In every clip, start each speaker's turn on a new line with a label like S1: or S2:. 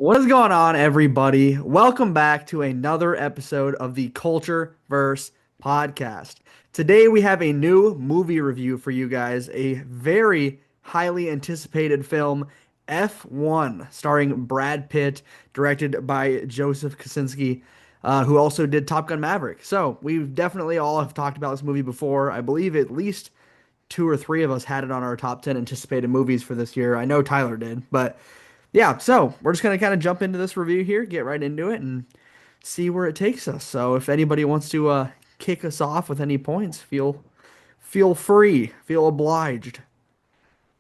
S1: What is going on, everybody? Welcome back to another episode of the CultureVerse podcast. Today, we have a new movie review for you guys, a very highly anticipated film, F1, starring Brad Pitt, directed by Joseph Kosinski, who also did Top Gun Maverick. So, we've definitely all have talked about this movie before. I believe at least two or three of us had it on our top 10 anticipated movies for this year. I know Tyler did, but yeah, so we're just going to kind of jump into this review here, get right into it, and see where it takes us. So if anybody wants to kick us off with any points, feel free, feel obliged.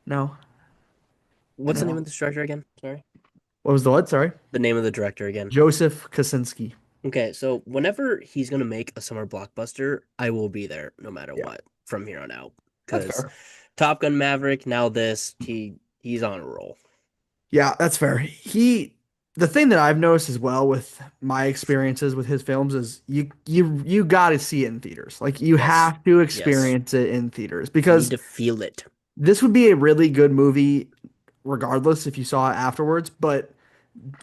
S1: No,
S2: What's the name
S1: no.
S2: of this director again? Sorry.
S1: What was the what? Sorry.
S2: The name of the director again.
S1: Joseph Kosinski.
S2: Okay, so whenever he's gonna make a summer blockbuster, I will be there no matter
S1: Yeah,
S2: what from here on out.
S1: that's
S2: Because
S1: fair.
S2: Top Gun Maverick, now this, he's on a roll.
S1: Yeah, that's fair. The thing that I've noticed as well with my experiences with his films is you got to see it in theaters. Like you
S2: Yes.
S1: have to
S2: Yes.
S1: experience it in theaters
S2: You need
S1: because
S2: to feel it.
S1: this would be a really good movie regardless if you saw it afterwards, but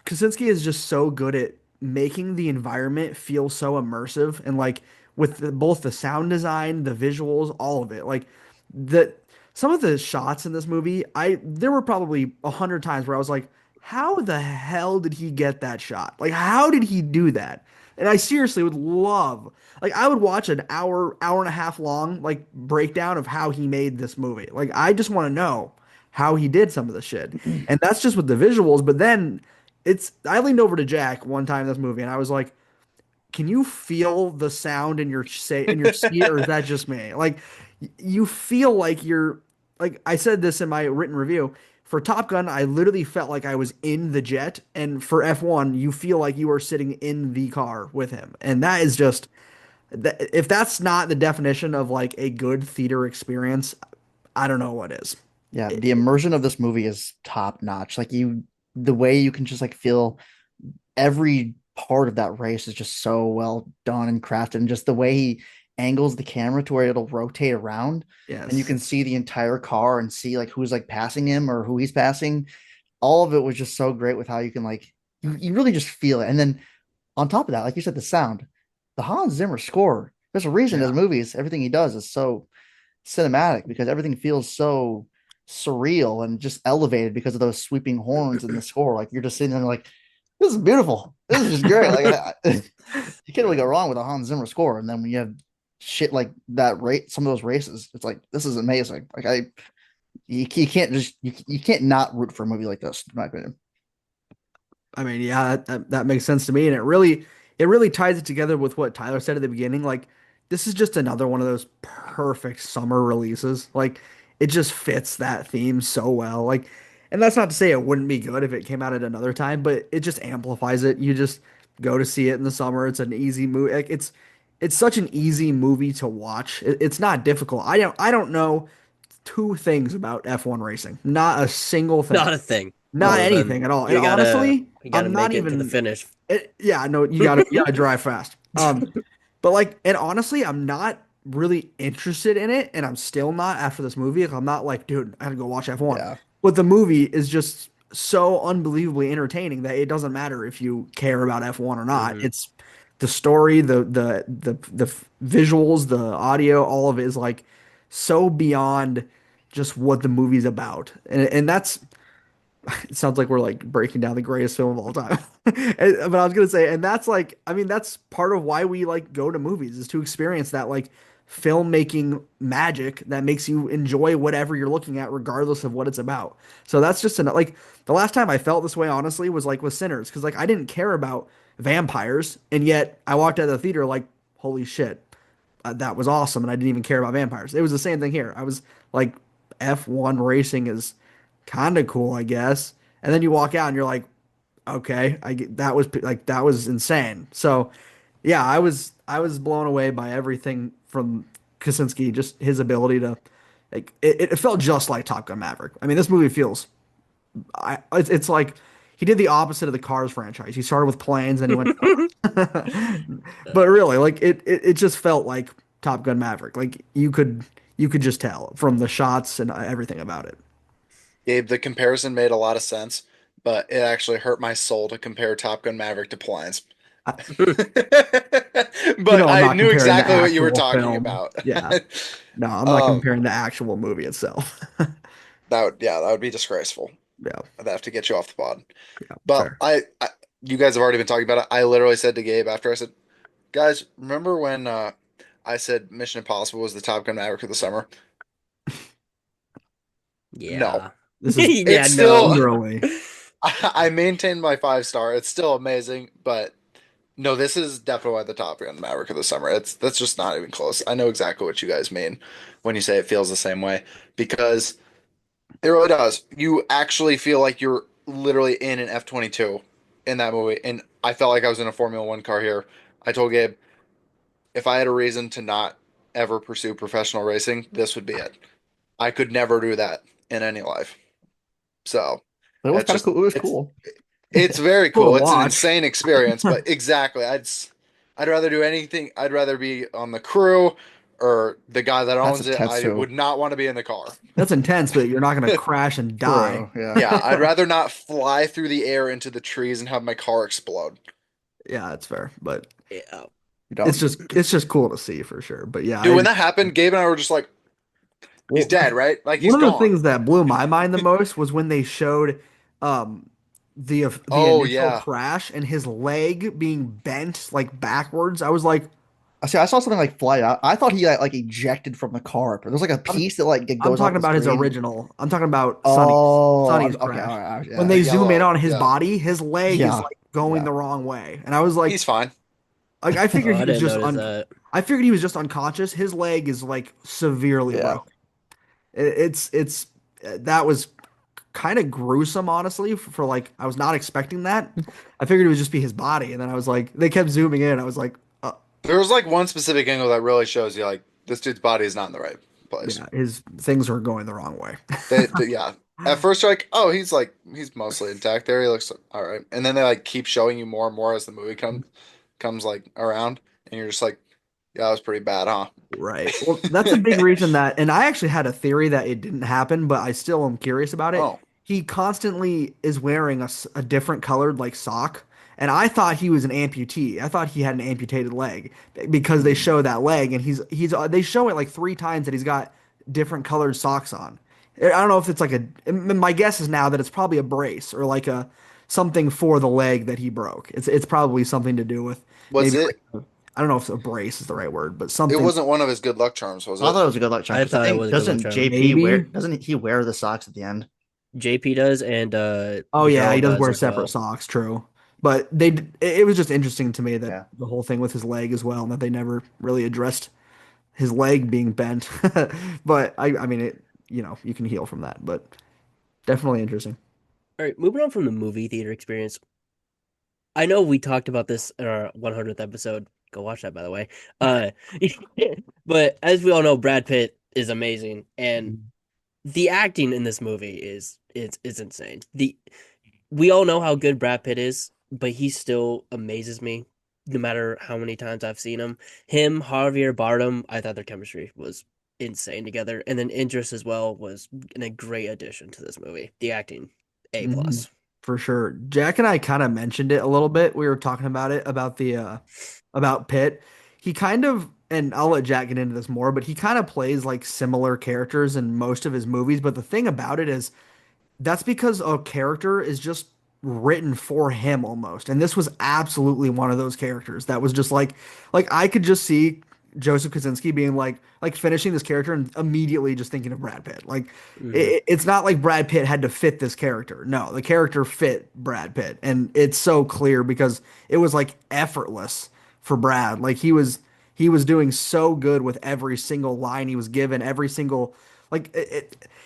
S1: Kaczynski is just so good at making the environment feel so immersive and like with both the sound design, the visuals, all of it. Like the some of the shots in this movie, I there were probably 100 times where I was like, how the hell did he get that shot? Like how did he do that? And I seriously would love, like I would watch an hour and a half long like breakdown of how he made this movie. Like I just want to know how he did some of the shit. And that's just with the visuals, but then I leaned over to Jack one time in this movie and I was like, "Can you feel the sound in your seat, or is that just me?" Like you feel like you're like I said this in my written review. For Top Gun, I literally felt like I was in the jet, and for F1, you feel like you are sitting in the car with him. And that is just if that's not the definition of like a good theater experience, I don't know what is.
S3: Yeah, the
S1: It-
S3: immersion of this movie is top notch. The way you can just like feel every part of that race is just so well done and crafted, and just the way he angles the camera to where it'll rotate around, and you
S1: yes.
S3: can see the entire car and see like who's like passing him or who he's passing. All of it was just so great with how you can like you really just feel it. And then on top of that, like you said, the sound, the Hans Zimmer score. There's a reason his
S1: Yeah.
S3: movies, everything he does is so cinematic because everything feels so surreal and just elevated because of those sweeping horns in the score. Like you're just sitting there like, this is beautiful. This is just great. You can't really go wrong with a Hans Zimmer score. And then when you have shit like that rate, some of those races, it's like this is amazing. You can't just you can't not root for a movie like this, in my opinion.
S1: I mean, yeah, that makes sense to me, and it really ties it together with what Tyler said at the beginning. Like, this is just another one of those perfect summer releases. Like, it just fits that theme so well. Like, and that's not to say it wouldn't be good if it came out at another time, but it just amplifies it. You just go to see it in the summer. It's an easy movie. Like, it's such an easy movie to watch. It's not difficult. I don't know two things about F1 racing. Not a single thing.
S2: Not a thing.
S1: Not
S2: Other
S1: anything
S2: than
S1: at all. And honestly,
S2: you gotta
S1: I'm not
S2: make it to the
S1: even
S2: finish.
S1: yeah, no, you gotta drive fast. But like, and honestly, I'm not really interested in it, and I'm still not after this movie. Like, I'm not like, dude, I gotta go watch F1.
S3: Yeah.
S1: But the movie is just so unbelievably entertaining that it doesn't matter if you care about F1 or not.
S2: Hmm.
S1: It's the story, the visuals, the audio, all of it is like so beyond just what the movie's about. And that's it sounds like we're like breaking down the greatest film of all time. But I was gonna say, and that's like, I mean, that's part of why we like go to movies is to experience that like filmmaking magic that makes you enjoy whatever you're looking at, regardless of what it's about. So that's just like the last time I felt this way, honestly, was like with Sinners, because like I didn't care about vampires, and yet I walked out of the theater like, holy shit, that was awesome, and I didn't even care about vampires. It was the same thing here. I was like, F1 racing is kind of cool, I guess. And then you walk out and you're like, okay, that was like that was insane. So, yeah, I was blown away by everything from Kaczynski, just his ability to like it felt just like Top Gun Maverick. I mean, this movie feels it's like he did the opposite of the Cars franchise. He started with planes, then he went to cars. But really, like it just felt like Top Gun Maverick. Like you could just tell from the shots and everything about it.
S4: Gabe, the comparison made a lot of sense. but it actually hurt my soul to compare Top Gun Maverick to Planes.
S1: I,
S4: But
S1: I'm
S4: I
S1: not
S4: knew
S1: comparing the
S4: exactly what you were
S1: actual
S4: talking
S1: film.
S4: about.
S1: Yeah. No, I'm not
S4: Um,
S1: comparing the actual movie itself.
S4: that would be disgraceful.
S1: Yeah,
S4: I'd have to get you off the pod.
S1: yeah,
S4: But
S1: fair.
S4: you guys have already been talking about it. I literally said to Gabe after I said, guys, remember when I said Mission Impossible was the Top Gun Maverick of the summer? No,
S2: Yeah.
S1: This is
S2: Yeah,
S4: it's
S2: no.
S4: still.
S1: literally.
S4: I maintained my 5 star. It's still amazing, but no, this is definitely the Top Gun Maverick of the summer. That's just not even close. I know exactly what you guys mean when you say it feels the same way because it really does. You actually feel like you're literally in an F-22 in that movie, and I felt like I was in a Formula One car here. I told Gabe if I had a reason to not ever pursue professional racing, this would be it. I could never do that in any life. So
S3: But it was
S4: that's
S3: kind of
S4: just
S3: cool. It was
S4: it's
S3: cool.
S4: it's very
S1: Cool to
S4: cool. It's an
S1: watch.
S4: insane experience, but exactly, I'd rather do anything. I'd rather be on the crew or the guy that
S3: That's
S4: owns
S3: a
S4: it. I
S3: Tetsu
S4: would not want to be in the car.
S1: That's intense, but you're not gonna crash and die.
S3: crew. Yeah.
S4: Yeah, I'd rather not fly through the air into the trees and have my car explode.
S1: Yeah, that's fair. But
S2: Yeah.
S3: You
S1: it's
S3: don't.
S1: just cool to see for sure. But yeah,
S4: Dude, when that happened, Gabe and I were just like, he's
S1: well,
S4: dead, right? Like he's
S1: one of the
S4: gone.
S1: things that blew my mind the most was when they showed um the
S4: Oh
S1: initial
S4: yeah.
S1: crash and his leg being bent like backwards. I was like,
S3: I see. I saw something like fly out. I thought he like ejected from the car, but there's like a
S1: I'm
S3: piece that like it
S1: I'm
S3: goes off
S1: talking
S3: the
S1: about his
S3: screen.
S1: original. I'm talking about
S3: Oh,
S1: Sonny's
S3: okay. All
S1: crash.
S3: right. All right,
S1: When
S3: yeah.
S4: The
S1: they zoom in
S4: yellow.
S1: on his
S4: Yeah.
S1: body, his leg is
S3: Yeah.
S1: like going
S3: Yeah.
S1: the wrong way. And I was like,
S4: He's fine.
S1: I
S2: Oh,
S1: figured he
S2: I
S1: was
S2: didn't
S1: just
S2: notice that.
S1: I figured he was just unconscious. His leg is like severely
S3: Yeah.
S1: broken. It's that was kind of gruesome, honestly, for like I was not expecting that. I figured it would just be his body, and then I was like, they kept zooming in. I was like,
S4: There was like one specific angle that really shows you like this dude's body is not in the right place.
S1: yeah, his things were going the wrong way.
S4: Yeah. At first, you're like, he's mostly intact there. He looks all right, and then they like keep showing you more and more as the movie comes like around, and you're just like, yeah, that was pretty bad, huh?
S1: Right. Well, that's a big reason that, and I actually had a theory that it didn't happen, but I still am curious about it.
S4: Oh,
S1: He constantly is wearing a different colored like sock, and I thought he was an amputee. I thought he had an amputated leg because they show that leg, and they show it like 3 times that he's got different colored socks on. I don't know if it's like my guess is now that it's probably a brace or like a something for the leg that he broke. It's probably something to do with
S4: was
S1: maybe
S4: it?
S1: like I don't know if a brace is the right word, but
S4: It
S1: something
S4: wasn't one of his good luck charms, was
S3: I
S4: it?
S3: thought it was a good luck charm
S2: I
S3: because I
S2: thought it
S3: think
S2: was a good luck
S3: doesn't
S2: charm.
S3: JP wear
S1: maybe.
S3: doesn't he wear the socks at the end?
S2: JP does, and
S1: Oh yeah,
S2: Joel
S1: he does
S2: does
S1: wear
S2: as
S1: separate
S2: well.
S1: socks, true. But it was just interesting to me that
S3: Yeah.
S1: the whole thing with his leg as well, and that they never really addressed his leg being bent. But I mean it, you can heal from that, but definitely interesting.
S2: All right, moving on from the movie theater experience. I know we talked about this in our 100th episode. Go watch that, by the way. Uh, but as we all know, Brad Pitt is amazing, and
S1: Mhm.
S2: the acting in this movie is insane. We all know how good Brad Pitt is, but he still amazes me no matter how many times I've seen him. Him, Javier Bardem, I thought their chemistry was insane together, and then Idris as well was a great addition to this movie. The acting, A
S1: Mhm.
S2: plus.
S1: For sure. Jack and I kind of mentioned it a little bit. We were talking about it about the about Pitt. He kind of, and I'll let Jack get into this more, but he kind of plays like similar characters in most of his movies. But the thing about it is that's because a character is just written for him almost. And this was absolutely one of those characters that was just like I could just see Joseph Kosinski being like finishing this character and immediately just thinking of Brad Pitt. Like
S2: Hmm.
S1: it's not like Brad Pitt had to fit this character. No, the character fit Brad Pitt. And it's so clear because it was like effortless for Brad. Like he was doing so good with every single line he was given, every single like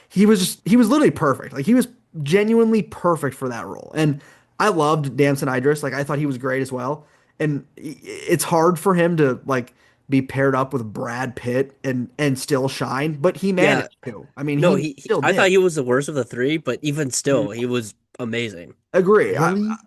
S1: he was literally perfect. Like he was genuinely perfect for that role. And I loved Damson Idris. Like I thought he was great as well. And it's hard for him to like be paired up with Brad Pitt and still shine, but he
S2: Yeah,
S1: managed to. I mean,
S2: no,
S1: he still
S2: I thought
S1: did.
S2: he was the worst of the three, but even
S1: Mhm.
S2: still, he was amazing.
S1: Agree.
S3: Really?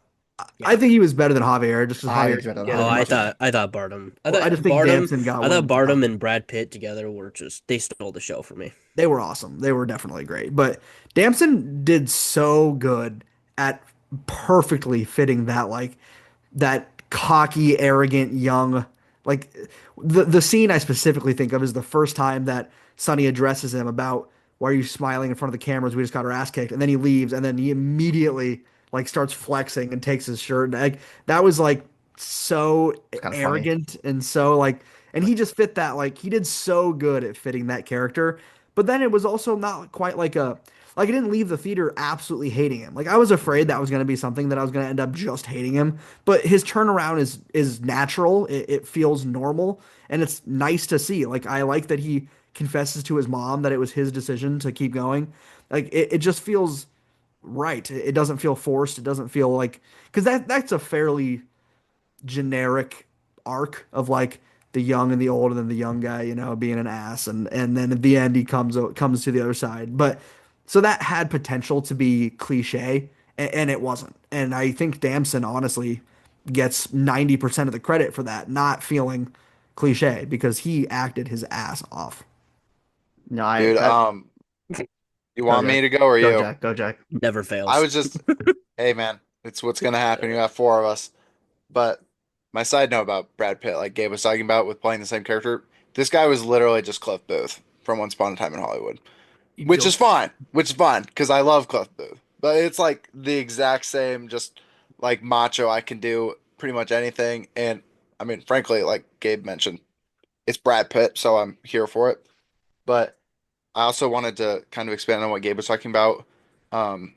S1: I
S2: Yeah.
S1: think he was better than Javier just because
S3: I think
S1: Javier
S3: it's better than
S1: did
S2: Oh,
S1: as
S3: Javier
S1: much.
S3: too.
S2: I thought Bardem.
S1: Well, I just think Damson got
S2: I
S1: way
S2: thought
S1: more time.
S2: Bardem and Brad Pitt together were just they stole the show for me.
S1: They were awesome. They were definitely great. But Damson did so good at perfectly fitting that like that cocky, arrogant, young like the scene I specifically think of is the first time that Sonny addresses him about why are you smiling in front of the cameras? We just got our ass kicked, and then he leaves, and then he immediately like starts flexing and takes his shirt. Like that was like so
S3: It's kind of funny.
S1: arrogant and so like, and he just fit that like he did so good at fitting that character. But then it was also not quite like a like I didn't leave the theater absolutely hating him. Like I was afraid that was going to be something that I was going to end up just hating him. But his turnaround is natural. It feels normal, and it's nice to see. Like I like that he confesses to his mom that it was his decision to keep going. Like it just feels right. It doesn't feel forced. It doesn't feel like because that's a fairly generic arc of like the young and the old and then the young guy, being an ass and then at the end he comes to the other side. But so that had potential to be cliche and it wasn't. And I think Damson honestly gets 90% of the credit for that not feeling cliche because he acted his ass off.
S3: No, I
S4: Dude,
S3: that
S4: you
S3: go
S4: want
S3: Jack,
S4: me to go or
S3: go
S4: you?
S3: Jack, go Jack.
S2: Never
S4: I
S2: fails.
S4: was just, hey man, it's what's gonna happen. You got four of us. But my side note about Brad Pitt, like Gabe was talking about with playing the same character, this guy was literally just Cliff Booth from Once Upon a Time in Hollywood,
S1: You
S4: which is
S1: don't.
S4: fine, because I love Cliff Booth. But it's like the exact same, just like macho. I can do pretty much anything, and I mean, frankly, like Gabe mentioned, it's Brad Pitt, so I'm here for it. But I also wanted to kind of expand on what Gabe was talking about, um,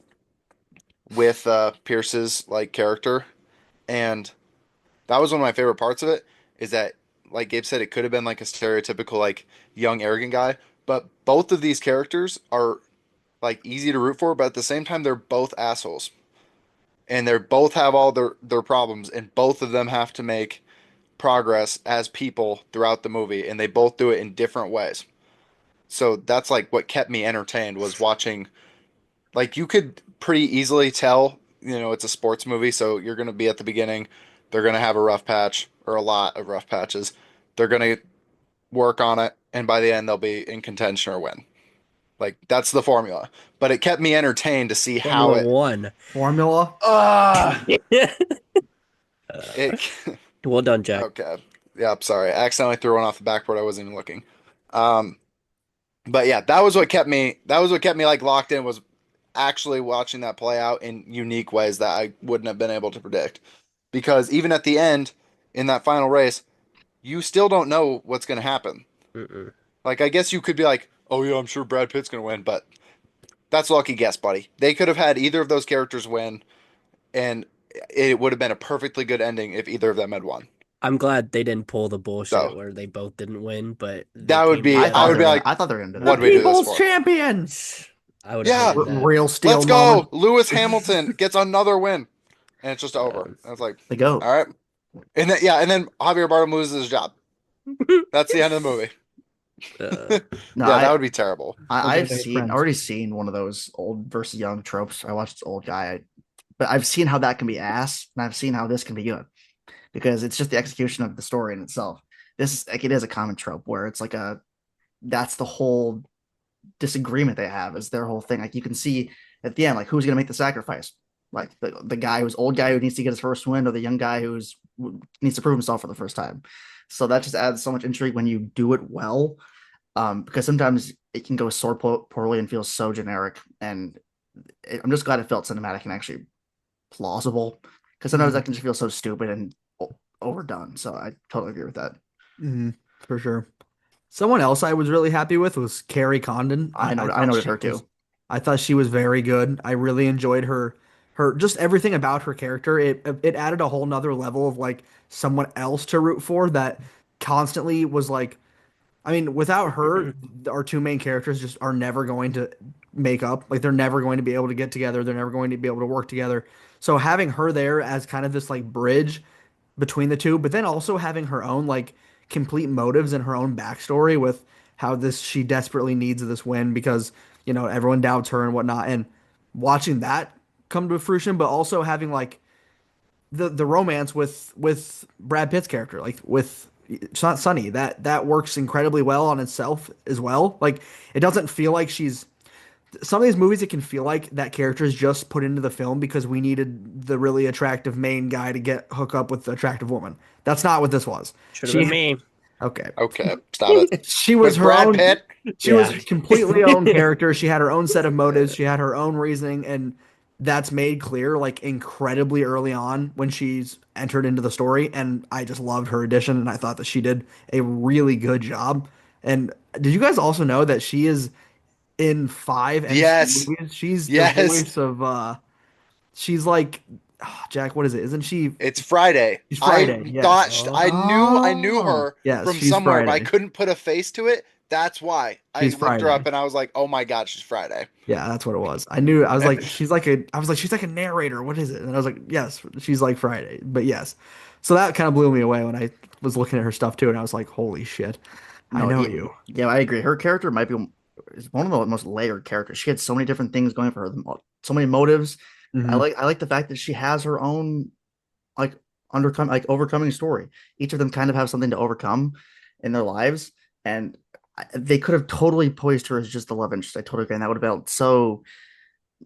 S4: with Pierce's like character, and that was one of my favorite parts of it. Is that like Gabe said, it could have been like a stereotypical like young arrogant guy, but both of these characters are like easy to root for, but at the same time they're both assholes, and they both have all their problems, and both of them have to make progress as people throughout the movie, and they both do it in different ways. So that's like what kept me entertained was watching. Like you could pretty easily tell, it's a sports movie, so you're going to be at the beginning. They're going to have a rough patch or a lot of rough patches. They're going to work on it, and by the end, they'll be in contention or win. Like that's the formula. But it kept me entertained to see how
S2: Formula
S4: it.
S2: One.
S1: Formula.
S4: Ah,
S2: Uh,
S4: it.
S2: well done, Jack.
S4: Okay. Yeah, I'm sorry. I accidentally threw one off the backboard. I wasn't even looking. Um, but yeah, that was what kept me. That was what kept me like locked in was actually watching that play out in unique ways that I wouldn't have been able to predict. Because even at the end, in that final race, you still don't know what's going to happen.
S2: Mm-mm.
S4: Like, I guess you could be like, oh, yeah, I'm sure Brad Pitt's going to win, but that's a lucky guess, buddy. They could have had either of those characters win, and it would have been a perfectly good ending if either of them had won.
S2: I'm glad they didn't pull the bullshit
S4: So
S2: where they both didn't win, but they
S4: that would
S2: came
S4: be,
S3: I
S4: I
S3: thought
S4: would
S3: they
S4: be
S3: were gonna.
S4: like,
S3: I thought they were gonna do
S1: The
S4: what
S3: that.
S4: do we do this
S1: people's
S4: for?
S1: champion.
S2: I would have
S4: Yeah,
S2: hated that.
S1: Real steel
S4: let's go.
S1: moment.
S4: Lewis Hamilton gets another win, and it's just over.
S2: Um,
S4: I was like,
S3: The goat.
S4: all right. And then, yeah, and then Javier Bardem loses his job. That's the end of the movie.
S2: uh,
S3: No,
S4: Yeah, that would be terrible.
S3: I've
S1: They
S3: seen
S1: friends.
S3: already seen one of those old versus young tropes. I watched this old guy, but I've seen how that can be ass, and I've seen how this can be good because it's just the execution of the story in itself. This is like it is a common trope where it's like a that's the whole disagreement they have is their whole thing. Like you can see at the end, like who's gonna make the sacrifice? Like the guy who's old guy who needs to get his first win, or the young guy who's needs to prove himself for the first time. So that just adds so much intrigue when you do it well, because sometimes it can go so poorly and feel so generic. And I'm just glad it felt cinematic and actually plausible, because sometimes that can just feel so stupid and overdone. So I totally agree with that.
S1: Hmm. For sure. Someone else I was really happy with was Carrie Condon.
S3: I noted her too.
S1: I thought she was very good. I really enjoyed her just everything about her character. It added a whole nother level of like someone else to root for that constantly was like I mean, without her, our two main characters just are never going to make up. Like they're never going to be able to get together. They're never going to be able to work together. So having her there as kind of this like bridge between the two, but then also having her own like complete motives and her own backstory with how this she desperately needs this win because everyone doubts her and whatnot, and watching that come to fruition, but also having like the romance with Brad Pitt's character, like with it's not Sunny, that works incredibly well on itself as well. Like it doesn't feel like she's some of these movies it can feel like that character is just put into the film because we needed the really attractive main guy to get hook up with the attractive woman. That's not what this was.
S2: Should have been
S1: She
S2: me.
S1: okay.
S4: Okay, stop it.
S1: She was
S4: With
S1: her
S4: Brad
S1: own
S4: Pitt,
S1: she was
S2: Yeah.
S1: completely own character. She had her own set of motives. She had her own reasoning, and that's made clear like incredibly early on when she's entered into the story. And I just loved her addition, and I thought that she did a really good job. And did you guys also know that she is in 5 MCU
S4: yes,
S1: movies? She's the
S4: yes.
S1: voice of she's like Jack, what is it? Isn't she
S4: It's Friday.
S1: she's Friday, yes.
S4: I knew
S3: Oh,
S4: her
S1: Yes,
S4: from
S1: she's
S4: somewhere, but I
S1: Friday.
S4: couldn't put a face to it. That's why I
S1: She's
S4: looked her up
S1: Friday.
S4: and I was like, "Oh my God, she's Friday."
S1: Yeah, that's what it was. I knew I was like, she's like a narrator. What is it? And I was like, yes, she's like Friday. But yes. So that kind of blew me away when I was looking at her stuff too, and I was like, holy shit, I
S3: no,
S1: know
S3: yeah,
S1: you.
S3: yeah, I agree. Her character might be is one of the most layered characters. She had so many different things going for her, so many motives.
S1: Hmm.
S3: I like the fact that she has her own like overcoming story. Each of them kind of have something to overcome in their lives, and they could have totally poised her as just the love interest. I totally agree, and that would have been so.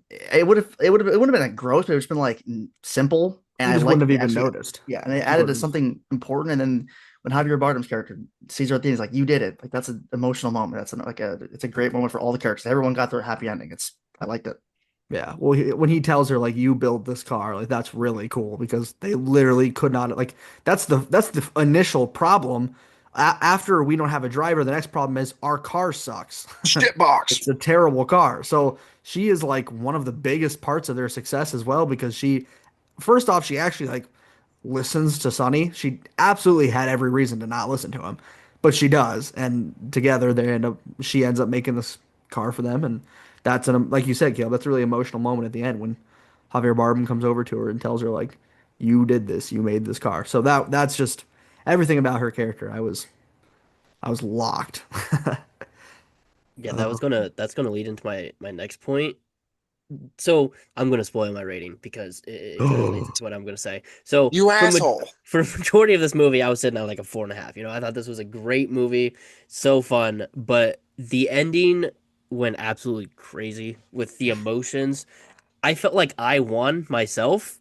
S3: It would have been like gross, but it would have been like simple, and
S1: You
S3: I
S1: just wouldn't
S3: like
S1: have
S3: they
S1: even
S3: actually
S1: noticed.
S3: yeah, and they
S1: You
S3: added to
S1: wouldn't.
S3: something important. And then when Javier Bardem's character sees her at the end, he's like, "You did it!" Like that's an emotional moment. It's a great moment for all the characters. Everyone got their happy ending. I liked it.
S1: Yeah. Well, when he tells her like you built this car, like that's really cool because they literally could not like that's the initial problem. After we don't have a driver, the next problem is our car sucks.
S4: Shitbox.
S1: It's a terrible car. So she is like one of the biggest parts of their success as well because first off, she actually like listens to Sonny. She absolutely had every reason to not listen to him, but she does. And together she ends up making this car for them. And that's like you said, Caleb, that's a really emotional moment at the end when Javier Bardem comes over to her and tells her like, you did this, you made this car. So that's just everything about her character. I was locked.
S2: Yeah,
S1: Uh,
S2: that's gonna lead into my next point. So I'm gonna spoil my rating because it kind of leads into what I'm gonna say. So
S4: You asshole.
S2: for the majority of this movie, I was sitting at like a 4.5. You know, I thought this was a great movie, so fun, but the ending went absolutely crazy with the emotions. I felt like I won myself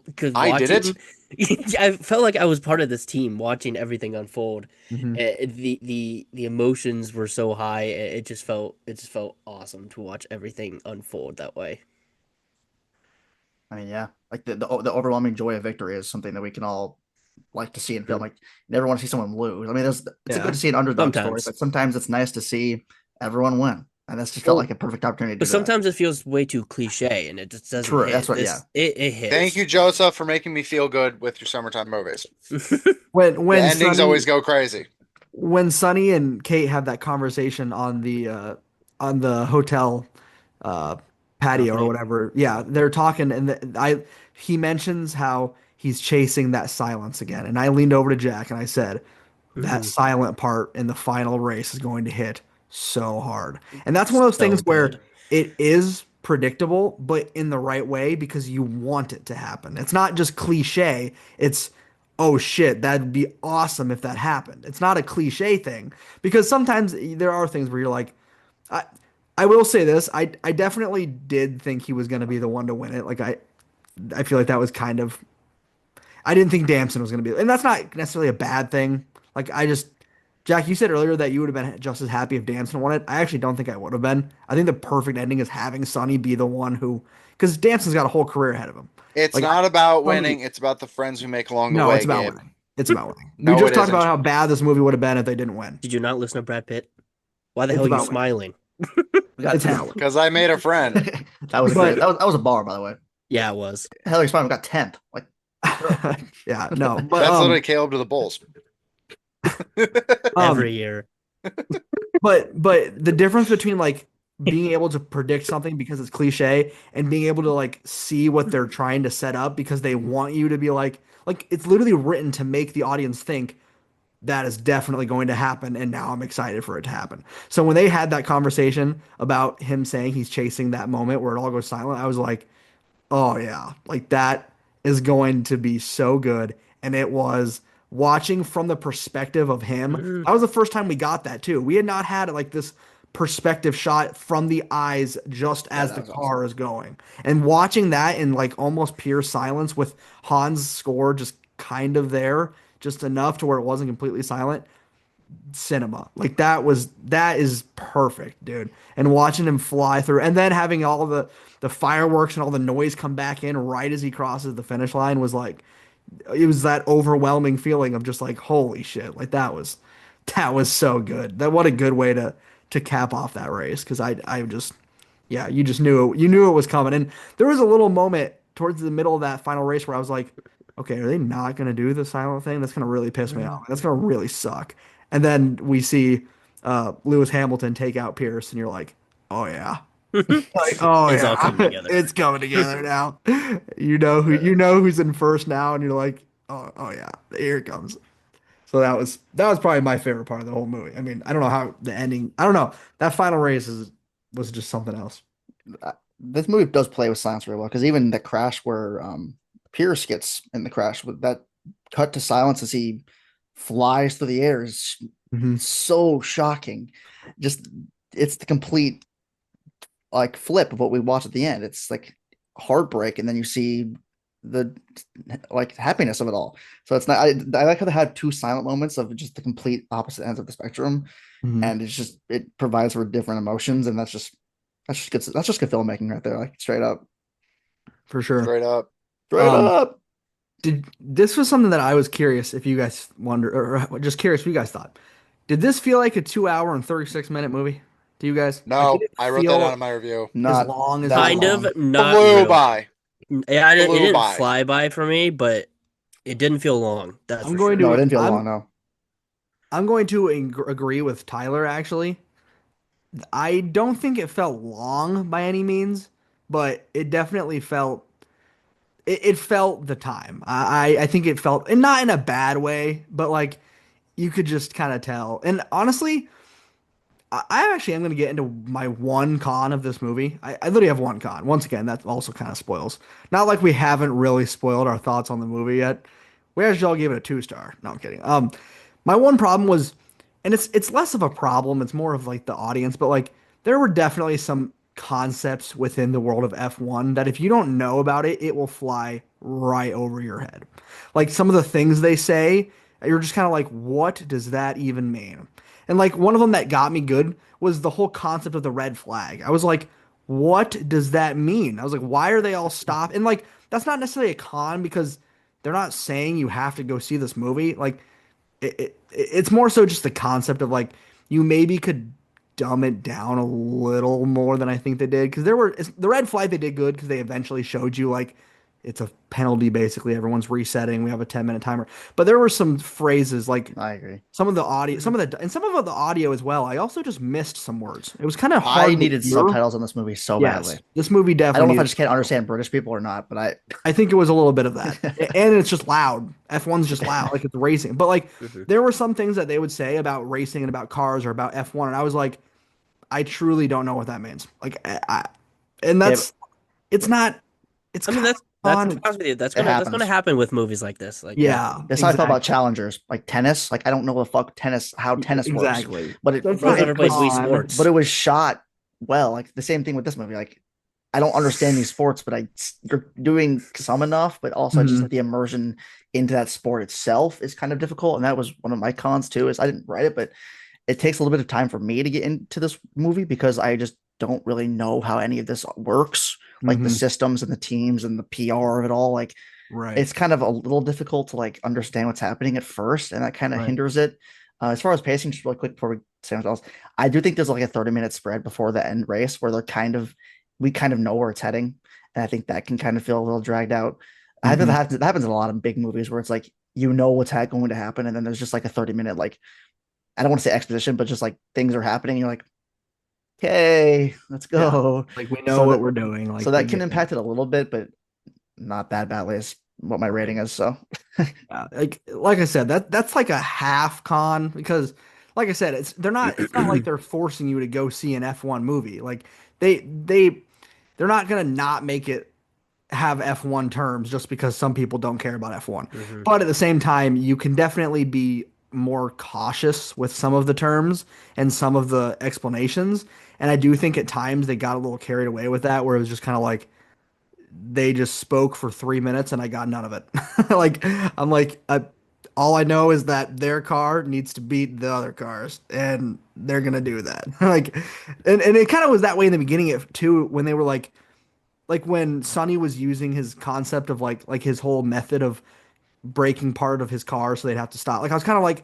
S2: because
S4: I did it.
S2: watching, I felt like I was part of this team watching everything unfold.
S1: mhm.
S2: The emotions were so high. It just felt awesome to watch everything unfold that way.
S3: I mean, yeah, like the overwhelming joy of victory is something that we can all like to see in film.
S2: Mhm.
S3: Like, you never want to see someone lose. I mean, it's a good
S1: Yeah.
S3: to see an underdog story,
S2: Sometimes,
S3: but sometimes it's nice to see everyone win, and this just felt
S2: well,
S3: like a perfect opportunity to
S2: but
S3: do that.
S2: sometimes it feels way too cliche and it just doesn't
S3: True, that's
S2: hit.
S3: what. Yeah,
S2: It
S4: Thank
S2: hits.
S4: you, Joseph, for making me feel good with your summertime movies.
S1: When
S4: The
S1: when
S4: endings always
S1: Sonny
S4: go crazy.
S1: when Sonny and Kate have that conversation on the hotel uh patio or
S2: Balcony.
S1: whatever. Yeah, they're talking and he mentions how he's chasing that silence again. And I leaned over to Jack and I said, that
S2: Mhm.
S1: silent part in the final race is going to hit so hard. And that's one of those
S2: So
S1: things
S2: good.
S1: where it is predictable, but in the right way because you want it to happen. It's not just cliche. It's, oh shit, that'd be awesome if that happened. It's not a cliche thing because sometimes there are things where you're like, I, I will say this. I definitely did think he was going to be the one to win it. Like I feel like that was kind of I didn't think Damson was going to be, and that's not necessarily a bad thing. Like Jack, you said earlier that you would have been just as happy if Damson won it. I actually don't think I would have been. I think the perfect ending is having Sonny be the one who, because Damson's got a whole career ahead of him.
S4: It's
S1: Like
S4: not about
S1: Sonny,
S4: winning, it's about the friends we make along the
S1: no, it's
S4: way,
S1: about
S4: Gabe.
S1: winning. It's about winning. We
S4: No,
S1: just
S4: it
S1: talked about
S4: isn't.
S1: how bad this movie would have been if they didn't win.
S2: Did you not listen to Brad Pitt? Why the hell
S1: It's
S2: are you
S1: about winning.
S2: smiling?
S3: we got
S1: It's
S3: 10th.
S1: about winning.
S4: Because I made a friend.
S3: That was great.
S1: But
S3: That was a bar, by the way.
S2: Yeah, it was
S3: Hillary's fine. We got 10th. Like,
S1: yeah, no, but
S4: That's literally Caleb to the Bulls.
S1: um
S2: every year.
S1: but the difference between like being able to predict something because it's cliche and being able to like see what they're trying to set up because they want you to be like it's literally written to make the audience think that is definitely going to happen and now I'm excited for it to happen. So when they had that conversation about him saying he's chasing that moment where it all goes silent, I was like, oh yeah, like that is going to be so good. And it was watching from the perspective of him.
S2: Mhm.
S1: That was the first time we got that too. We had not had like this perspective shot from the eyes just
S3: Yeah,
S1: as
S3: that
S1: the
S3: was awesome.
S1: car is going. And watching that in like almost pure silence with Han's score just kind of there, just enough to where it wasn't completely silent. Cinema. Like that is perfect, dude. And watching him fly through and then having all the fireworks and all the noise come back in right as he crosses the finish line was like it was that overwhelming feeling of just like holy shit. Like that was so good. That what a good way to cap off that race because I just yeah, you knew it was coming. And there was a little moment towards the middle of that final race where I was like, okay, are they not gonna do the silent thing? That's gonna really piss me off. That's gonna really suck. And then we see Lewis Hamilton take out Pierce, and you're like, oh yeah. Like, oh
S2: It's all
S1: yeah,
S2: coming together.
S1: it's coming together now. You know who's in first now, and you're like, oh yeah, here it comes. So that was probably my favorite part of the whole movie. I mean, I don't know how the ending. I don't know. That final race was just something else.
S3: This movie does play with silence very well because even the crash where Pierce gets in the crash with that cut to silence as he flies through the air is
S1: Hmm.
S3: so shocking. Just it's the complete like flip of what we watch at the end. It's like heartbreak, and then you see the like happiness of it all. So it's not. I like how they had two silent moments of just the complete opposite ends of the spectrum,
S1: Hmm.
S3: and it provides for different emotions, and that's just good filmmaking right there, like straight up,
S1: For sure.
S4: Straight up.
S3: straight
S1: Um,
S3: up.
S1: did this was something that I was curious if you guys wonder, or just curious what you guys thought. Did this feel like a 2 hour and 36 minute movie to you guys? Like, did
S4: No,
S1: it
S4: I wrote that down
S1: feel
S4: in my review.
S1: as
S3: Not
S1: long as it
S3: that
S2: Kind
S1: was?
S2: of,
S3: long.
S2: not
S4: Flew
S2: really.
S4: by.
S2: Yeah, it
S4: Flew
S2: didn't
S4: by.
S2: fly by for me, but it didn't feel long. That's
S1: I'm
S2: for
S1: going
S2: sure.
S3: No, it
S1: to
S3: didn't feel long.
S1: I'm
S3: No,
S1: I'm going to agree with Tyler actually. I don't think it felt long by any means, but it definitely it felt the time. I think it felt, and not in a bad way, but like you could just kind of tell. And honestly, I actually am going to get into my one con of this movie. I literally have one con. Once again, that also kind of spoils. Not like we haven't really spoiled our thoughts on the movie yet. We actually all gave it a 2 star. No, I'm kidding. My one problem was, and it's less of a problem. It's more of like the audience, but like there were definitely some concepts within the world of F1 that if you don't know about it, it will fly right over your head. Like some of the things they say, you're just kind of like, what does that even mean? And like one of them that got me good was the whole concept of the red flag. I was like, what does that mean? I was like, why are they all stopped? And like, that's not necessarily a con because they're not saying you have to go see this movie. Like, it's more so just the concept of like, you maybe could dumb it down a little more than I think they did. Because the red flag they did good because they eventually showed you like, it's a penalty basically. Everyone's resetting. We have a 10-minute timer. But there were some phrases like
S3: I agree.
S1: some of the audio, some of the audio as well. I also just missed some words. It was kind of
S3: I
S1: hard to
S3: needed
S1: hear.
S3: subtitles on this movie so badly.
S1: Yes, this movie
S3: I don't
S1: definitely
S3: know if I
S1: needed
S3: just can't
S1: subtitles.
S3: understand British people or not, but
S1: I think it was a little bit of that, and it's just loud. F1's just loud, like it's racing. But like,
S2: Hmm.
S1: there were some things that they would say about racing and about cars or about F1, and I was like, I truly don't know what that means. Like, and
S3: yeah, but
S1: it's not. It's
S2: I mean,
S1: kind of
S2: that's to be
S1: fun.
S2: honest with you,
S3: it
S2: that's gonna
S3: happens.
S2: happen with movies like this. Like, yeah,
S1: Yeah,
S3: That's how I felt about
S1: exactly,
S3: challengers, like tennis. Like I don't know the fuck how tennis works,
S1: exactly.
S3: but
S1: So it's
S2: everyone's
S1: not a
S2: never played Wii
S1: con.
S3: but
S2: Sports.
S3: it was shot well. Like the same thing with this movie. Like I don't understand these sports, but you're doing some enough, but also just
S1: Mhm.
S3: like the immersion into that sport itself is kind of difficult. And that was one of my cons too, is I didn't write it, but it takes a little bit of time for me to get into this movie because I just don't really know how any of this works, like the
S1: Mhm.
S3: systems and the teams and the PR of it all. Like
S1: Right.
S3: it's kind of a little difficult to like understand what's happening at first, and that kind of
S1: Right.
S3: hinders it. As far as pacing, just really quick before we say anything else, I do think there's like a 30-minute spread before the end race where we kind of know where it's heading, and I think that can kind of feel a little dragged out. I think
S1: Mhm.
S3: that happens in a lot of big movies where it's like you know what's going to happen, and then there's just like a 30-minute like I don't want to say exposition, but just like things are happening. And you're like, okay, let's
S1: Yeah.
S3: go.
S1: Like we know
S3: So
S1: what
S3: that
S1: we're doing.
S3: so
S1: Like we
S3: that can
S1: get it.
S3: impact it a little bit, but not that badly is what my
S1: Right.
S3: rating is. So
S1: Like I said, that's like a half con because like I said, it's not like they're forcing you to go see an F1 movie. Like they're not gonna not make it have F1 terms just because some people don't care about F1.
S2: Hmm.
S1: But at the same time, you can definitely be more cautious with some of the terms and some of the explanations. And I do think at times they got a little carried away with that, where it was just kind of like they just spoke for 3 minutes and I got none of it. Like I'm like, all I know is that their car needs to beat the other cars, and they're gonna do that. Like, and it kind of was that way in the beginning too, when they were like when Sonny was using his concept of like his whole method of breaking part of his car so they'd have to stop. Like I was kind of like,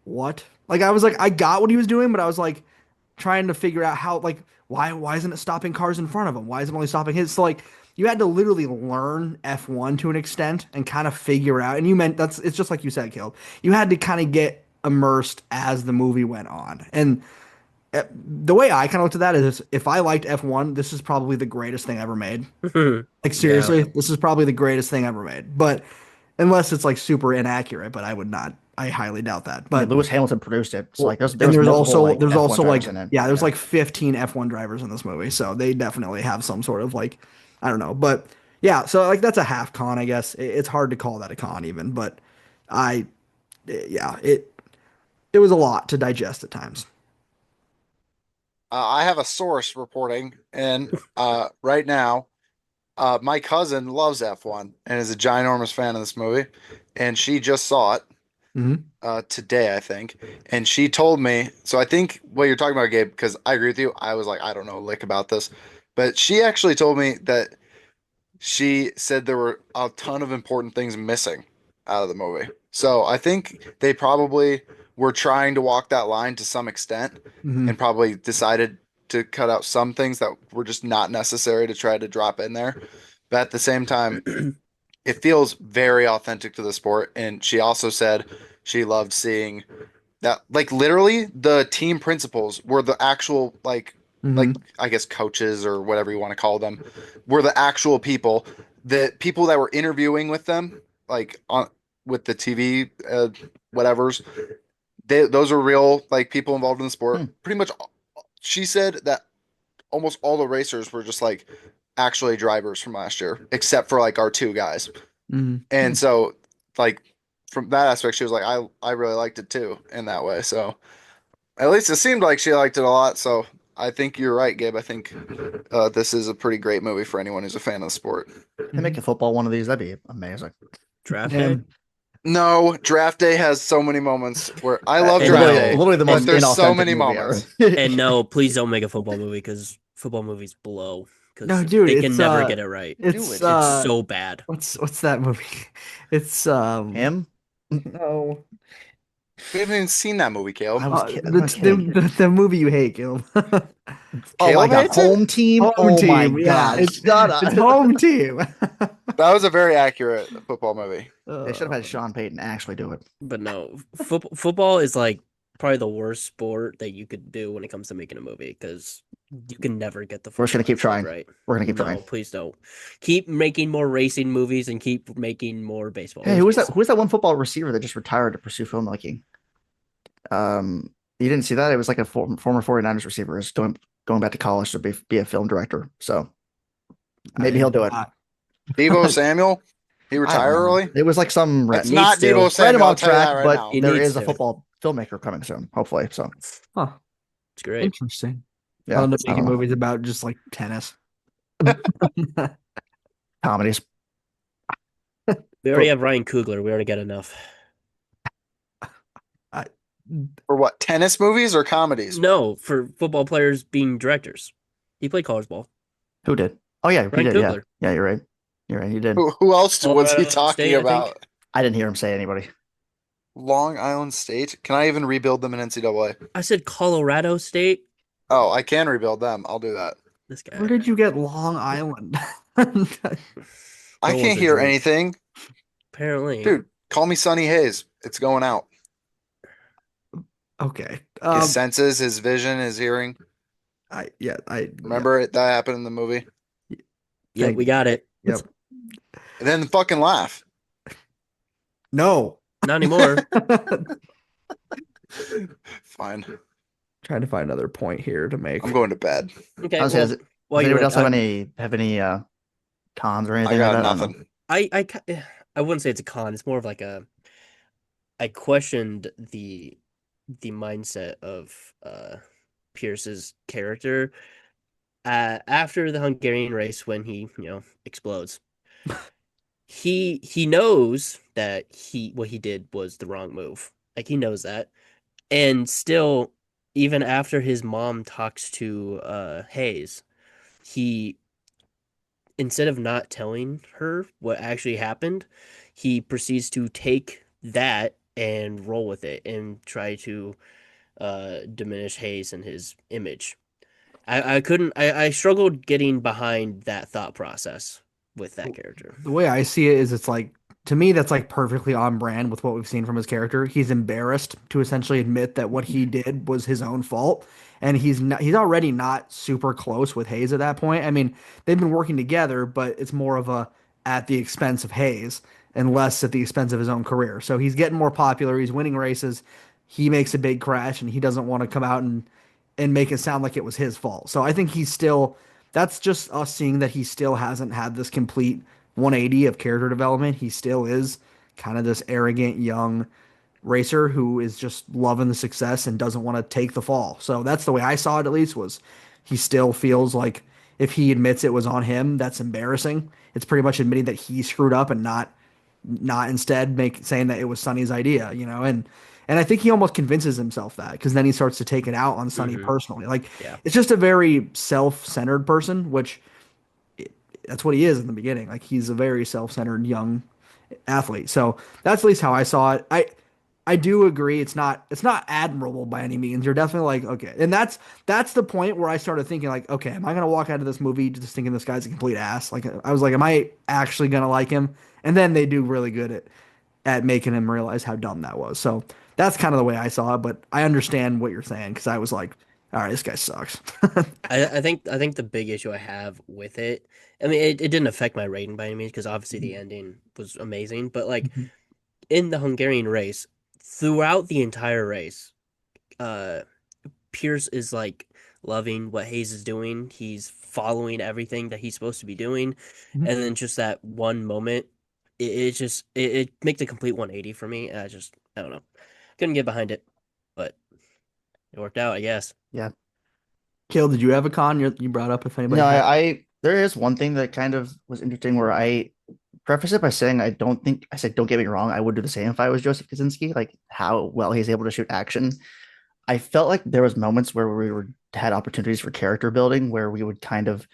S1: what? Like I was like, I got what he was doing, but I was like trying to figure out how, like, why isn't it stopping cars in front of him? Why is it only stopping his? So like you had to literally learn F1 to an extent and kind of figure out. And you meant that's it's just like you said, Caleb. You had to kind of get immersed as the movie went on. And the way I kind of looked at that is, if I liked F1, this is probably the greatest thing ever made. Like
S2: Yeah.
S1: seriously, this is probably the greatest thing ever made. But unless it's like super inaccurate, but I would not. I highly doubt that.
S3: I mean,
S1: But
S3: Lewis Hamilton produced it, so
S1: well,
S3: like there
S1: and
S3: was
S1: there's
S3: multiple
S1: also
S3: like
S1: there's
S3: F1
S1: also like
S3: drivers in it.
S1: yeah, there's like 15 F1 drivers in this movie, so they definitely have some sort of like I don't know, but yeah, so like that's a half con, I guess. It's hard to call that a con even, but I yeah, it was a lot to digest at times.
S4: I have a source reporting, and right now, my cousin loves F1 and is a ginormous fan of this movie, and she just saw it
S1: Hmm.
S4: today, I think, and she told me. So I think what you're talking about, Gabe, because I agree with you. I was like, I don't know a lick about this, but she actually told me that she said there were a ton of important things missing out of the movie. So I think they probably were trying to walk that line to some extent and
S1: Hmm.
S4: probably decided to cut out some things that were just not necessary to try to drop in there. But at the same time, it feels very authentic to the sport. And she also said she loved seeing that, like, literally the team principals were the actual like
S1: Hmm.
S4: I guess coaches or whatever you want to call them were the actual people, the people that were interviewing with them, like on with the TV whatever's, those are real like people involved in the sport.
S3: Hmm.
S4: Pretty much, she said that almost all the racers were just like actually drivers from last year, except for like our two guys.
S1: Hmm.
S4: And so, like, from that aspect, she was like, I really liked it too in that way. So at least it seemed like she liked it a lot. So I think you're right, Gabe. I think this is a pretty great movie for anyone who's a fan of the sport.
S3: They make a football one of these, that'd be amazing.
S2: Draft day.
S1: And
S4: No, Draft Day has so many moments where I love
S2: And
S4: Draft
S2: no,
S4: Day,
S3: Literally the
S4: but
S3: most
S4: there's so
S3: inauthentic
S4: many
S3: movie ever.
S4: moments.
S2: And no, please don't make a football movie because football movies blow
S1: no,
S2: because
S1: dude,
S2: they can never get it right.
S1: it's
S3: it.
S2: It's so bad.
S1: what's that movie? It's
S3: Him?
S1: no,
S4: We haven't even seen that movie, Caleb.
S3: I'm not kidding.
S1: the movie you hate, Gil.
S3: Oh my
S4: Caleb
S3: god,
S4: hates it?
S3: home team.
S1: Home
S3: Oh my
S1: team, yeah,
S3: god,
S1: it's
S3: shut up.
S1: it's home team.
S4: That was a very accurate football movie.
S3: They should have had Sean Payton actually do it.
S2: But no, football is like probably the worst sport that you could do when it comes to making a movie because you can never get the
S3: We're just gonna
S2: football
S3: keep trying.
S2: right.
S3: We're gonna keep
S2: No,
S3: trying.
S2: please don't. Keep making more racing movies and keep making more baseball.
S3: Hey, who was that?
S2: movies.
S3: Who was that one football receiver that just retired to pursue filmmaking? You didn't see that? It was like a former 49ers receiver is going back to college to be a film director. So maybe he'll do it.
S4: Debo Samuel, he
S3: I
S4: retired
S3: don't know.
S4: early.
S3: It was like some
S4: It's
S2: Needs
S4: not
S2: to.
S4: Debo
S3: right
S4: Samuel.
S3: him
S4: I'll
S3: off
S4: tell you that
S3: track,
S4: right
S3: but
S4: now.
S2: He
S3: there
S2: needs
S3: is a
S2: to.
S3: football filmmaker coming soon, hopefully. So
S1: Huh,
S2: It's great.
S1: interesting.
S3: yeah,
S1: Fun to
S3: I
S1: making
S3: don't know.
S1: movies about just like tennis.
S3: Comedies.
S2: We already have Ryan Coogler. We already got enough.
S1: I,
S4: For what, tennis movies or comedies?
S2: No, for football players being directors. He played college ball.
S3: Who did? Oh yeah, he
S2: Ryan
S3: did. Yeah,
S2: Coogler.
S3: yeah, you're right. You're right. He did.
S4: Who else was he
S2: Colorado
S4: talking
S2: State, I think.
S4: about?
S3: I didn't hear him say anybody.
S4: Long Island State? Can I even rebuild them in NCAA?
S2: I said Colorado State.
S4: Oh, I can rebuild them. I'll do that.
S2: This guy.
S1: where did you get Long Island?
S4: I
S2: No
S4: can't
S2: one's a
S4: hear
S2: dream.
S4: anything.
S2: Apparently.
S4: Dude, call me Sonny Hayes. It's going out.
S1: Okay.
S4: His senses, his vision, his hearing.
S1: I
S4: Remember it? That happened in the movie.
S2: Yeah,
S1: Thank
S2: we got it.
S1: Yep.
S4: And then fucking laugh.
S1: No.
S2: Not anymore.
S4: Fine.
S1: Trying to find another point here to make.
S4: I'm going to bed.
S2: Okay.
S3: Honestly,
S2: Well,
S3: does
S2: while you
S3: anyone
S2: were-
S3: else have any cons or anything
S4: I got
S3: like that? I don't know.
S4: nothing.
S2: I wouldn't say it's a con. It's more of like a I questioned the mindset of Pierce's character after the Hungarian race when he explodes. He knows that he what he did was the wrong move. Like he knows that, and still, even after his mom talks to Hayes, he instead of not telling her what actually happened, he proceeds to take that and roll with it and try to diminish Hayes and his image. I couldn't I struggled getting behind that thought process with that character.
S1: The way I see it is it's like to me that's like perfectly on brand with what we've seen from his character. He's embarrassed to essentially admit that what he did was his own fault and he's already not super close with Hayes at that point. I mean, they've been working together, but it's more of a at the expense of Hayes and less at the expense of his own career. So he's getting more popular, he's winning races. He makes a big crash and he doesn't want to come out and make it sound like it was his fault. So I think he's still that's just us seeing that he still hasn't had this complete 180 of character development. He still is kind of this arrogant young racer who is just loving the success and doesn't want to take the fall. So that's the way I saw it at least was he still feels like if he admits it was on him, that's embarrassing. It's pretty much admitting that he screwed up and not instead make saying that it was Sonny's idea, and I think he almost convinces himself that because then he starts to take it out on Sonny
S2: Mm-hmm.
S1: personally. Like
S2: Yeah.
S1: it's just a very self-centered person, which that's what he is in the beginning. Like he's a very self-centered young athlete. So that's at least how I saw it. I do agree it's not admirable by any means. You're definitely like, okay. And that's the point where I started thinking like, okay, am I gonna walk out of this movie just thinking this guy's a complete ass? Like I was like, am I actually gonna like him? And then they do really good at making him realize how dumb that was. So that's kind of the way I saw it, but I understand what you're saying because I was like, all right, this guy sucks.
S2: I think the big issue I have with it, I mean, it didn't affect my rating by any means because obviously the ending was amazing. But like
S1: Mhm.
S2: in the Hungarian race, throughout the entire race, uh, Pierce is like loving what Hayes is doing. He's following everything that he's supposed to be doing,
S1: Mhm.
S2: and then just that one moment, it makes a complete 180 for me. And I don't know, couldn't get behind it, but it worked out, I guess.
S3: Yeah.
S1: Kill, did you have a con you brought up if
S3: No,
S1: anybody had?
S3: I there is one thing that kind of was interesting where I preface it by saying I don't think I said don't get me wrong, I would do the same if I was Joseph Kaczynski, like how well he's able to shoot action. I felt like there was moments where we were had opportunities for character building where we would kind of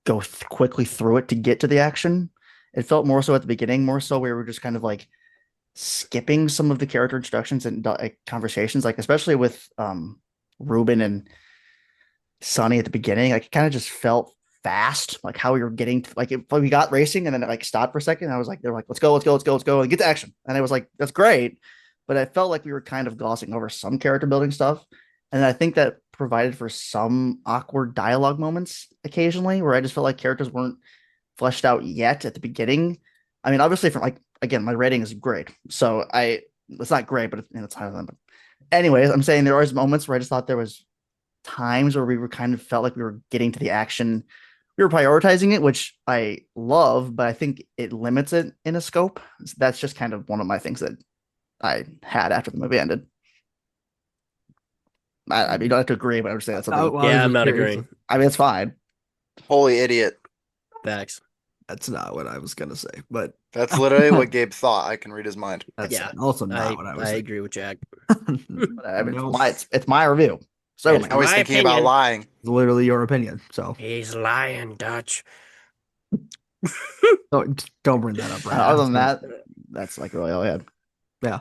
S3: go quickly through it to get to the action. It felt more so at the beginning, more so we were just kind of like skipping some of the character introductions and conversations, like especially with Ruben and Sonny at the beginning. Like it kind of just felt fast, like how we were getting to, like we got racing and then it like stopped for a second. I was like, they're like, let's go, let's go, let's go, let's go, and get to action. And I was like, that's great, but I felt like we were kind of glossing over some character building stuff, and I think that provided for some awkward dialogue moments occasionally, where I just felt like characters weren't fleshed out yet at the beginning. I mean, obviously, from like again, my rating is great, so I it's not great, but it's higher than. But anyways, I'm saying there are moments where I just thought there was times where we were kind of felt like we were getting to the action. We were prioritizing it, which I love, but I think it limits it in a scope. That's just kind of one of my things that I had after the movie ended. I mean, you don't have to agree, but I would say that's something.
S1: Well, I was
S2: Yeah, I'm
S1: just
S2: not
S1: curious.
S2: agreeing.
S3: I mean, it's fine.
S4: Holy idiot.
S2: Facts.
S1: That's not what I was gonna say, but
S4: That's literally what Gabe thought. I can read his mind.
S1: that's
S2: Yeah,
S1: also not
S2: I
S1: what I was
S2: I
S1: thinking.
S2: agree with Jack.
S3: But I mean,
S1: No,
S3: it's my review. So
S2: It's
S3: man,
S4: Now he's
S2: my
S4: thinking about
S2: opinion.
S4: lying.
S1: it's literally your opinion. So
S2: He's lying, Dutch.
S1: don't bring that up right now.
S3: other than
S1: So,
S3: that, that's like really all I had.
S1: yeah.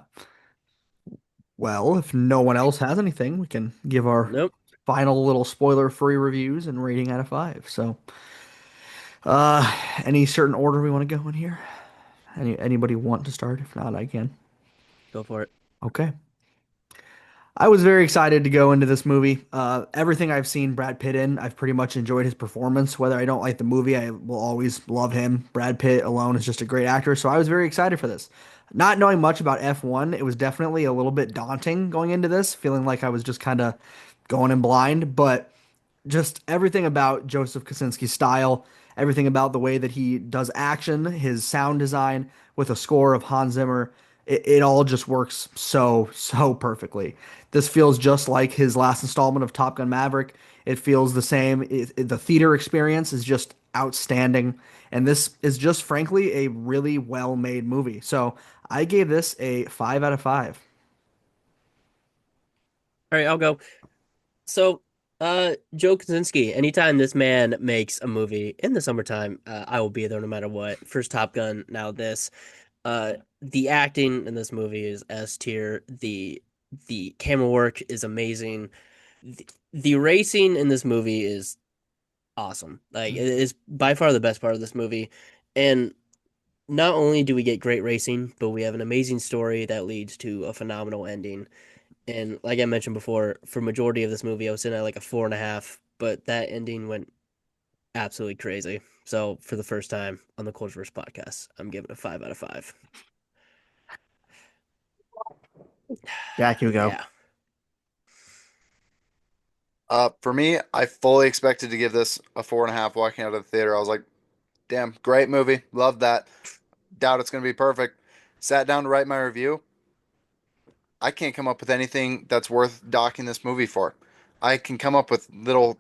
S1: Well, if no one else has anything, we can give our
S2: Nope.
S1: final little spoiler-free reviews and rating out of five. So, uh, any certain order we want to go in here? Anybody want to start? If not, I can.
S2: Go for it.
S1: Okay. I was very excited to go into this movie. Everything I've seen Brad Pitt in, I've pretty much enjoyed his performance. Whether I don't like the movie, I will always love him. Brad Pitt alone is just a great actor, so I was very excited for this. Not knowing much about F1, it was definitely a little bit daunting going into this, feeling like I was just kind of going in blind, but just everything about Joseph Kosinski's style, everything about the way that he does action, his sound design with a score of Hans Zimmer. it all just works so perfectly. This feels just like his last installment of Top Gun Maverick. It feels the same. The theater experience is just outstanding, and this is just frankly a really well-made movie. So I gave this a 5 out of 5.
S2: All right, I'll go. So, Joe Kosinski, anytime this man makes a movie in the summertime, I will be there no matter what. First Top Gun, now this. The acting in this movie is S tier. The camera work is amazing. The racing in this movie is awesome. Like it is by far the best part of this movie. And not only do we get great racing, but we have an amazing story that leads to a phenomenal ending. And like I mentioned before, for majority of this movie, I was sitting at like a 4.5, but that ending went absolutely crazy. So for the first time on the CultureVerse podcast, I'm giving it a 5 out of 5.
S3: Jack, you go.
S2: Yeah.
S4: For me, I fully expected to give this a 4.5 walking out of the theater. I was like, damn, great movie. Loved that. Doubt it's going to be perfect. Sat down to write my review. I can't come up with anything that's worth docking this movie for. I can come up with little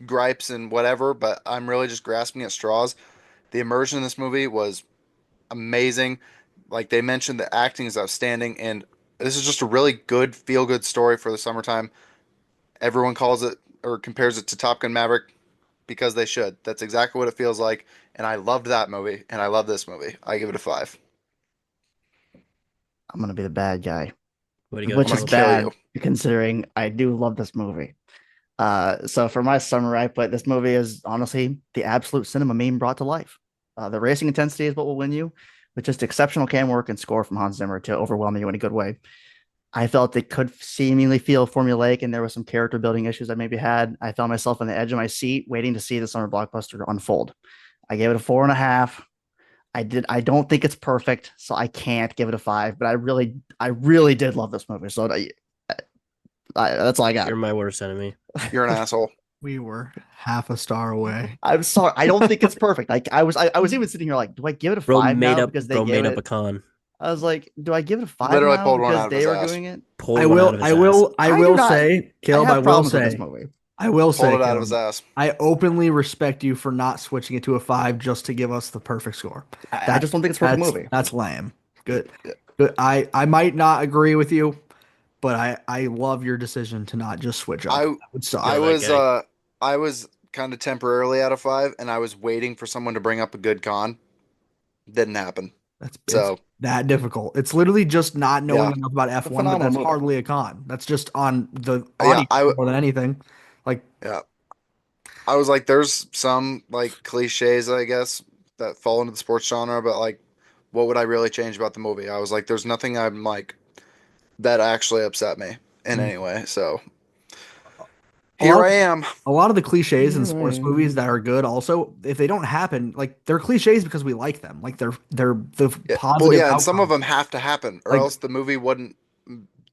S4: gripes and whatever, but I'm really just grasping at straws. The immersion in this movie was amazing. Like they mentioned, the acting is outstanding, and this is just a really good, feel good story for the summertime. Everyone calls it or compares it to Top Gun Maverick because they should. That's exactly what it feels like, and I loved that movie, and I love this movie. I give it a 5.
S3: I'm gonna be the bad guy,
S2: Way to go,
S4: I'm
S3: which
S4: gonna
S3: is
S2: Joe.
S4: kill you.
S3: bad considering I do love this movie. So for my summary, I put this movie is honestly the absolute cinema meme brought to life. The racing intensity is what will win you, with just exceptional camera work and score from Hans Zimmer to overwhelm you in a good way. I felt it could seemingly feel formulaic, and there was some character building issues I maybe had. I found myself on the edge of my seat, waiting to see the summer blockbuster unfold. I gave it a 4.5. I don't think it's perfect, so I can't give it a 5. But I really did love this movie. So that's all I got.
S2: You're my worst enemy.
S4: You're an asshole.
S1: We were half a star away.
S3: I'm sorry. I don't think it's perfect. Like I was even sitting here like, do I give it a 5 now because they
S2: Bro
S3: gave
S2: made up
S3: it?
S2: a con.
S3: I was like, do I give it a 5
S4: Literally
S3: now
S4: pulled one
S3: because
S4: out of his
S3: they were
S4: ass.
S3: doing it?
S2: Pulled one out of his ass.
S1: I
S3: I do
S1: will
S3: not.
S1: say,
S3: I
S1: Caleb,
S3: have
S1: I will
S3: problems with this
S1: say,
S3: movie.
S1: I will
S4: Pulled
S1: say,
S4: it out of his
S1: Caleb,
S4: ass.
S1: I openly respect you for not switching it to a 5 just to give us the perfect score.
S3: I just don't think it's a perfect movie.
S1: That's lame. Good. Good. I might not agree with you, but I love your decision to not just switch up.
S4: I
S1: That would suck.
S4: I
S2: Go that
S4: was
S2: guy.
S4: I was kind of temporarily out of 5, and I was waiting for someone to bring up a good con. Didn't happen.
S1: It's
S4: So
S1: that difficult. It's literally just not knowing
S4: yeah,
S1: enough about
S3: It's a
S1: F1, but
S3: phenomenal
S1: that's
S3: movie.
S1: hardly a con. That's just on the
S4: yeah,
S1: audio more than anything. Like,
S4: yeah. I was like, there's some like cliches, I guess, that fall into the sports genre, but like, what would I really change about the movie? I was like, there's nothing I'm like that actually upset me in any way. So
S1: a lot
S4: here
S1: of
S4: I am.
S1: a lot of the cliches in
S3: Here I
S1: sports movies that
S3: am.
S1: are good also, if they don't happen, like they're cliches because we like them. Like they're the
S4: Yeah, well,
S1: positive
S4: yeah, and some of
S1: outcomes.
S4: them have to happen, or
S1: Like,
S4: else the movie wouldn't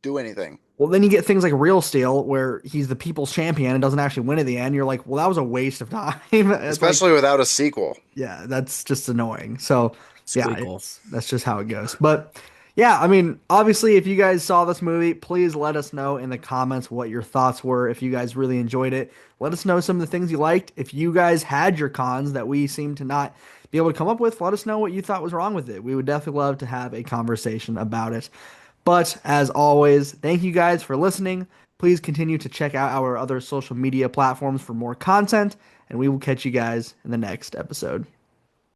S4: do anything.
S1: well, then you get things like Real Steel where he's the people's champion and doesn't actually win at the end. You're like, well, that was a waste of time. It's like,
S4: Especially without a sequel.
S1: yeah, that's just annoying. So yeah,
S2: Squeakle.
S1: that's just how it goes. But yeah, I mean, obviously, if you guys saw this movie, please let us know in the comments what your thoughts were. If you guys really enjoyed it, let us know some of the things you liked. If you guys had your cons that we seem to not be able to come up with, let us know what you thought was wrong with it. We would definitely love to have a conversation about it. But as always, thank you guys for listening. Please continue to check out our other social media platforms for more content, and we will catch you guys in the next episode.